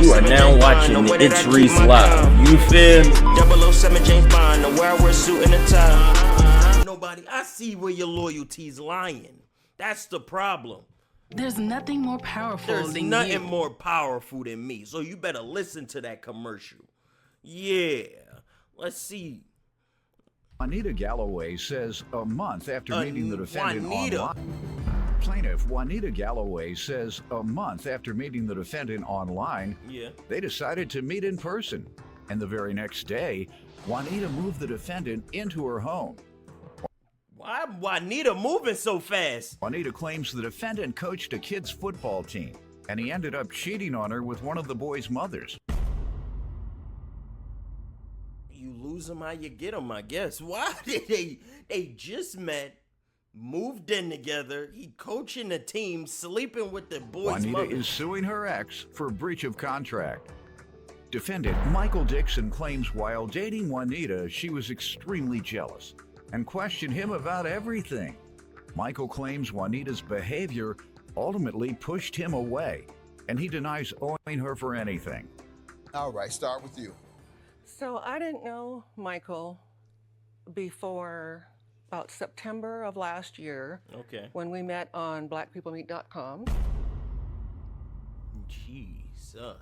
You are now watching the It's Reese Live. You feel me? 007 James Bond, where I wear a suit and a tie. Nobody, I see where your loyalty's lying. That's the problem. There's nothing more powerful There's than nothing you. more powerful than me. So you better listen to that commercial. Yeah. Let's see. Juanita Galloway says a month after meeting the defendant online. Plaintiff Juanita Galloway says a month after meeting the defendant online, they decided to meet in person. And the very next day, Juanita moved the defendant into her home. Why Juanita moving so fast? Juanita claims the defendant coached a kids' football team, and he ended up cheating on her with one of the boys' mothers. You lose them how you get them, I guess. Why did they just met, moved in together, he coaching the team, sleeping with the boy's mother. Juanita is suing her ex for breach of contract. Defendant Michael Dixon claims while dating Juanita, she was extremely jealous and questioned him about everything. Michael claims Juanita's behavior ultimately pushed him away, and he denies owing her for anything. All right, start with you. So I didn't know Michael before about September of last year. Okay. When we met on blackpeoplemeet.com. Jesus.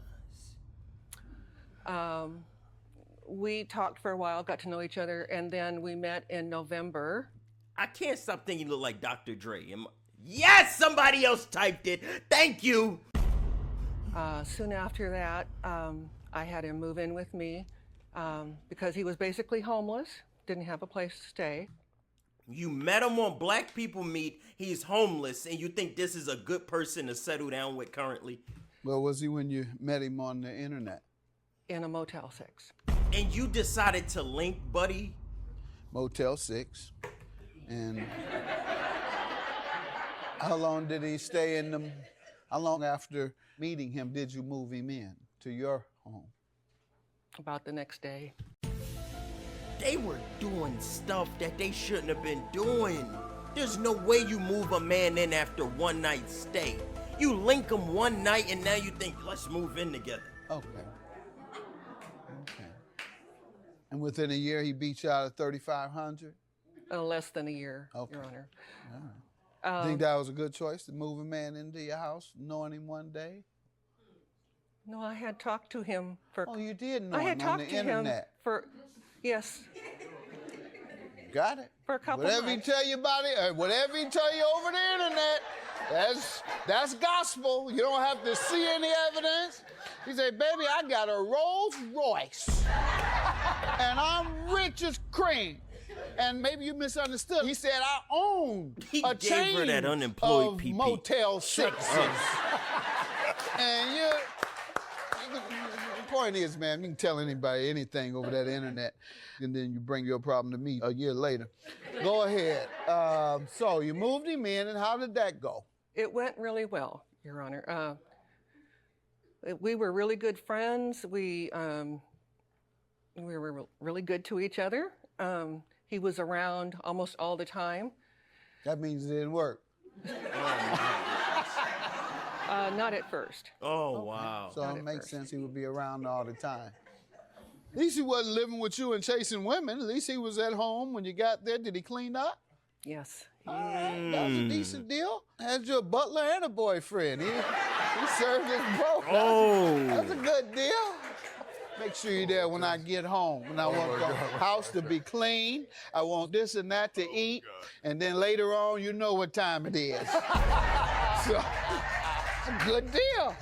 We talked for a while, got to know each other, and then we met in November. I can't stop thinking you look like Dr. Dre. Yes, somebody else typed it. Thank you. Soon after that, I had him move in with me because he was basically homeless, didn't have a place to stay. You met him on Black People Meet, he's homeless, and you think this is a good person to settle down with currently? Well, was he when you met him on the internet? In a Motel 6. And you decided to link, buddy? Motel 6. And how long did he stay in them? How long after meeting him did you move him in to your home? About the next day. They were doing stuff that they shouldn't have been doing. There's no way you move a man in after one night stay. You link him one night and now you think, let's move in together. Okay. And within a year, he beat you out of 3,500? Less than a year, okay. Your Honor. All right. Think that was a good choice to move a man into your house, knowing him one day? No, I had talked to him for... Oh, you did know I had him on talked the to internet? him for... Yes. Got it. For a couple Whatever months. he tell you about it, whatever he tell you over the internet, that's gospel. You don't have to see any evidence. He said, baby, I got a Rolls Royce, and I'm rich as cream. And maybe you misunderstood. He said, I own a chain her that unemployed of PP. Motel 6s. And the point is, man, you can tell anybody anything over that internet, and then you bring your problem to me a year later. Go ahead. So you moved him in, and how did that go? It went really well, Your Honor. We were really good friends. We were really good to each other. He was around almost all the time. That means it didn't work. Not at first. Oh, wow. So it makes sense he would be around all the time. At least he wasn't living with you and chasing women. At least he was at home when you got there. Did he clean up? Yes. All right, that was a decent deal. Had you a butler and a boyfriend. He served his both. Oh. That's a good deal. Make sure you're there when I get home. When I want the house to be clean. I want this and that to eat. And then later on, you know what time it is. So, it's a good deal.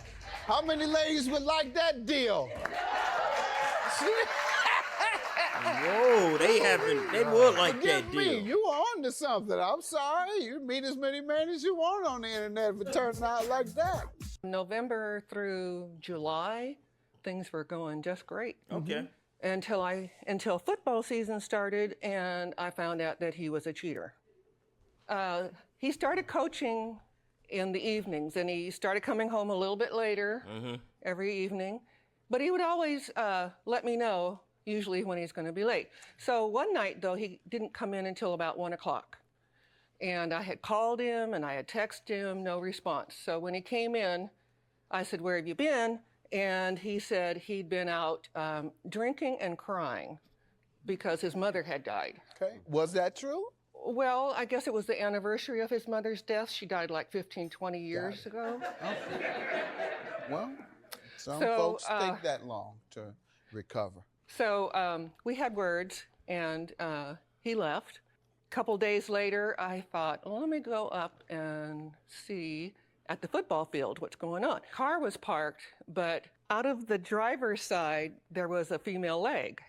How many ladies would like that deal? Whoa, they would like that deal. Me, you were on to something. I'm sorry. You meet as many men as you want on the internet if it turns out like that. November through July, things were going just great. Okay. Until football season started and I found out that he was a cheater. He started coaching in the evenings and he started coming home a little bit later every evening. But he would always let me know, usually when he's going to be late. So one night, though, he didn't come in until about 1 o'clock. And I had called him and I had texted him, no response. So when he came in, I said, "Where have you been?" And he said he'd been out drinking and crying because his mother had died. Okay. Was that true? Well, I guess it was the anniversary of his mother's death. She died like 15, 20 years ago. Okay. Well, some So, folks take that long to recover. So we had words, and he left. A couple days later, I thought, well, let me go up and see at the football field what's going on. Car was parked, but out of the driver's side, there was a female leg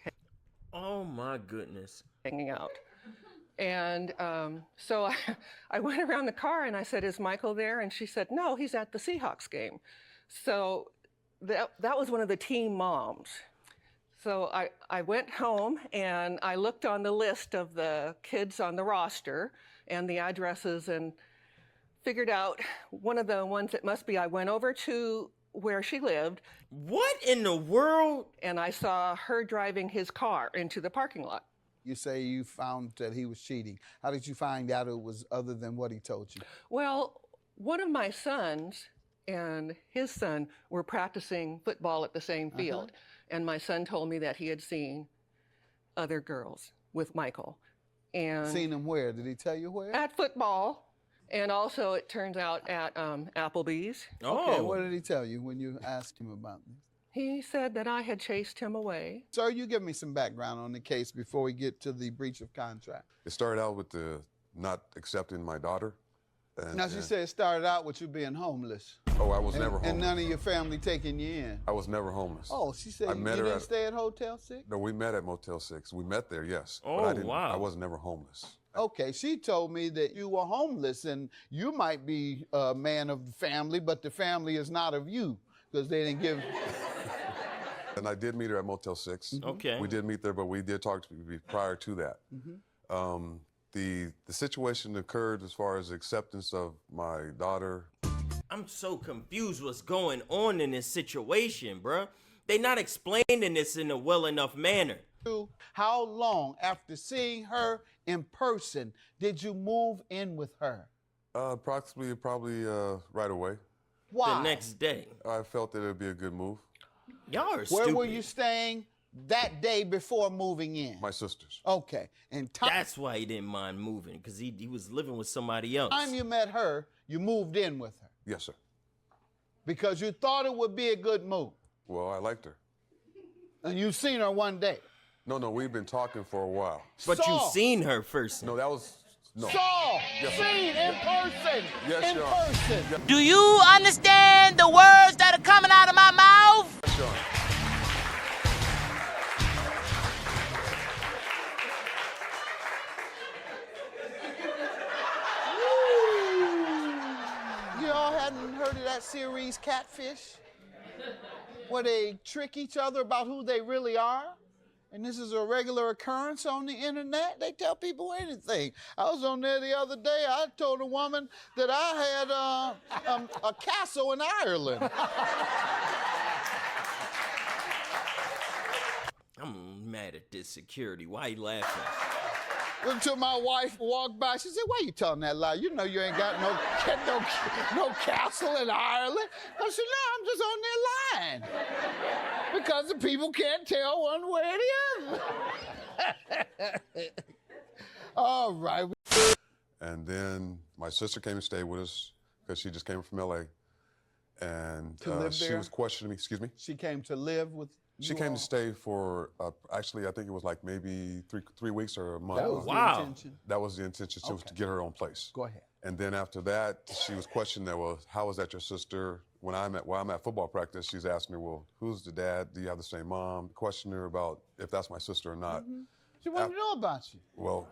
Oh my goodness. hanging out. And so I went around the car and I said, is Michael there? And she said, no, he's at the Seahawks game. So that was one of the team moms. So I went home and I looked on the list of the kids on the roster and the addresses and figured out one of the ones it must be. I went over to where she lived What in the world? and I saw her driving his car into the parking lot. You say you found that he was cheating. How did you find out it was other than what he told you? Well, one of my sons and his son were practicing football at the same field. And my son told me that he had seen other girls with Michael. And Seen him where? Did he tell you where? at football. And also, it turns out at Applebee's. Oh. Okay, what did he tell you when you asked him about this? He said that I had chased him away. Sir, you give me some background on the case before we get to the breach of contract. It started out with the not accepting my daughter. And, Now, she said it started out with you being homeless. oh, I was never homeless. And none of your family taking you in. I was never homeless. Oh, she said I you met her didn't at- stay at Hotel 6? No, we met at Motel 6. We met there, yes. Oh, but I didn't, wow. I was never homeless. Okay, she told me that you were homeless and you might be a man of the family, but the family is not of you because they didn't give. And I did meet her at Motel 6. Okay. We did meet there, but we did talk prior to that. The situation occurred as far as acceptance of my daughter. I'm so confused what's going on in this situation, bruh. They not explaining this in a well enough manner. How long after seeing her in person did you move in with her? Approximately, probably right away. Why? The next day. I felt that it would be a good move. Y'all are Where stupid. were you staying that day before moving in? My sisters. Okay, and That's why he didn't mind moving, because he was living with somebody else. time you met her, you moved in with her Yes, sir. because you thought it would be a good move. Well, I liked her. And you've seen her one day. No, we've been talking for a while. But you Saw. seen her first. No, that was, no. Saw, Yes, sir. seen in person, Yes, in Your Honor. person. Do you understand the words that are coming out of my mouth? Yes, Your Honor. You all hadn't heard of that series, Catfish? Where they trick each other about who they really are? And this is a regular occurrence on the internet. They tell people anything. I was on there the other day. I told a woman that I had a castle in Ireland. I'm mad at this security. Why you laughing? Until my wife walked by, she said, "Why you telling that lie? You know you ain't got no castle in Ireland." I said, "No, I'm just on there lying because the people can't tell one way or the other." All right. And then my sister came and stayed with us because she just came from LA. And To live she there? was questioning me, excuse me? She came to live with She you came all? to stay for, actually, I think it was like maybe three weeks or a month. That was Wow. the intention. That was the intention. She was to get her own place. Go ahead. And then after that, she was questioning that, well, how is that your sister? While I'm at football practice, she's asking me, well, who's the dad? Do you have the same mom? Questioning her about if that's my sister or not. She wanted to know about you. Well,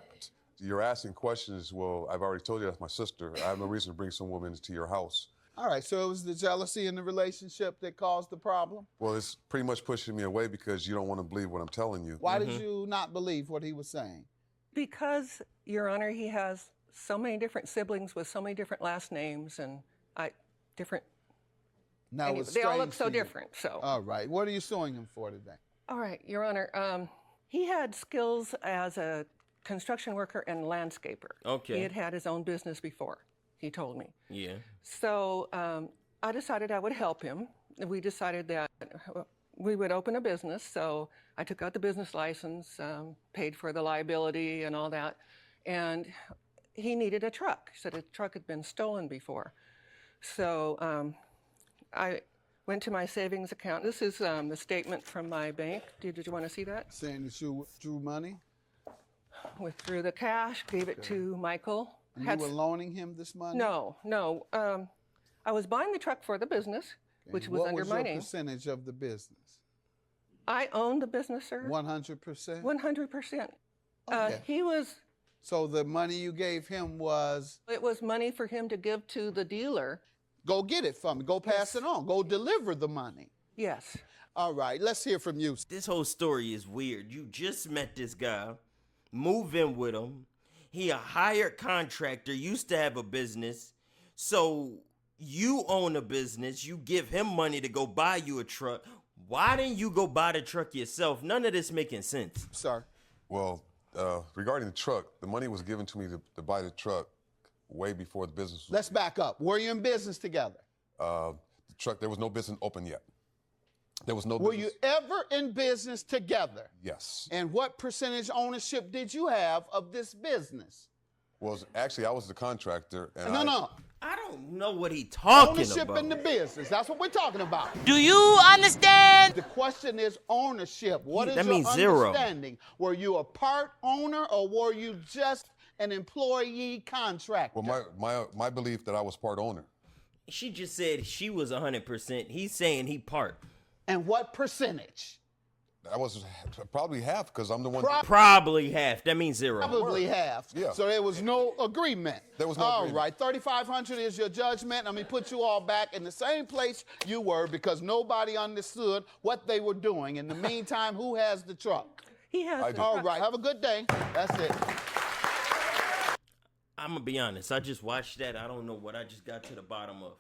you're asking questions. Well, I've already told you that's my sister. I have no reason to bring some woman to your house. All right, so it was the jealousy in the relationship that caused the problem? Well, it's pretty much pushing me away because you don't want to believe what I'm telling you. Why did you not believe what he was saying? Because, Your Honor, he has so many different siblings with so many different last names and different. Now, it Anyway, was they all strange look so to you. different. So. All right, what are you suing him for today? All right, Your Honor. He had skills as a construction worker and landscaper. Okay. He had had his own business before, he told me. Yeah. So I decided I would help him we decided that we would open a business. So I took out the business license, paid for the liability and all that. And he needed a truck. He said a truck had been stolen before. So I went to my savings account. This is the statement from my bank. Did you want to see that? Saying that you withdrew money? Withdrew the cash, gave it to Michael. And you were loaning him this money? No. I was buying the truck for the business, which was under my What was your name. percentage of the business? I owned the business, sir. 100%? 100%. Okay. He was, So the money you gave him was, it was money for him to give to the dealer. go get it from me, go pass it on, go deliver the money. Yes. All right, let's hear from you. This whole story is weird. You just met this guy, move in with him. He a hired contractor, used to have a business. So you own a business, you give him money to go buy you a truck. Why didn't you go buy the truck yourself? None of this making sense. Sir. Well, regarding the truck, the money was given to me to buy the truck way before the business was. Let's back up. Were you in business together? The truck, there was no business open yet. There was no Were business. you ever in business together? Yes. And what percentage ownership did you have of this business? Well, actually, I was the contractor. And No. I don't know what he talking Ownership about. in the business. That's what we're talking about. Do you understand? The question is ownership. What is That your means zero. understanding? Were you a part owner or were you just an employee contractor? Well, my belief that I was part owner. She just said she was 100%. He's saying he part. And what percentage? I was probably half because I'm the one. Probably half. That means zero. Probably half. Yeah. So there was no agreement. There was no All agreement. right, 3,500 is your judgment. Let me put you all back in the same place you were because nobody understood what they were doing. In the meantime, who has the truck? He has I the do. All truck. right, have a good day. That's it. I'm going to be honest. I just watched that. I don't know what I just got to the bottom of.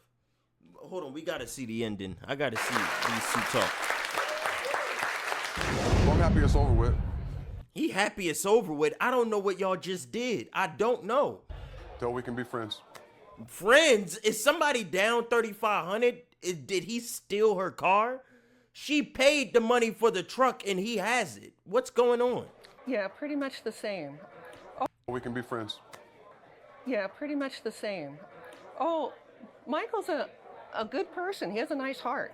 Hold on. We got to see the ending. I got to see these two talk. Well, I'm happy it's over with. He happy it's over with. I don't know what y'all just did. I don't know. Till we can be friends. Friends, is somebody down 3,500? Did he steal her car? She paid the money for the truck and he has it. What's going on? Yeah, pretty much the same. We can be friends. Yeah, pretty much the same. Oh, Michael's a good person. He has a nice heart.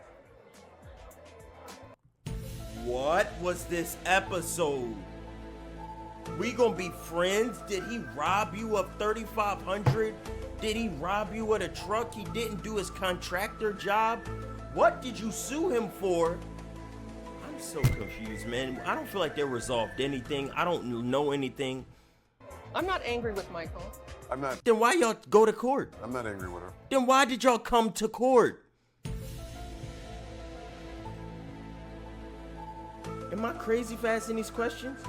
What was this episode? We gonna be friends? Did he rob you of 3,500? Did he rob you of a truck? He didn't do his contractor job? What did you sue him for? I'm so confused, man. I don't feel like they resolved anything. I don't know anything. I'm not angry with Michael. I'm not. Then why y'all go to court? I'm not angry with her. Then why did y'all come to court? Am I crazy for asking these questions?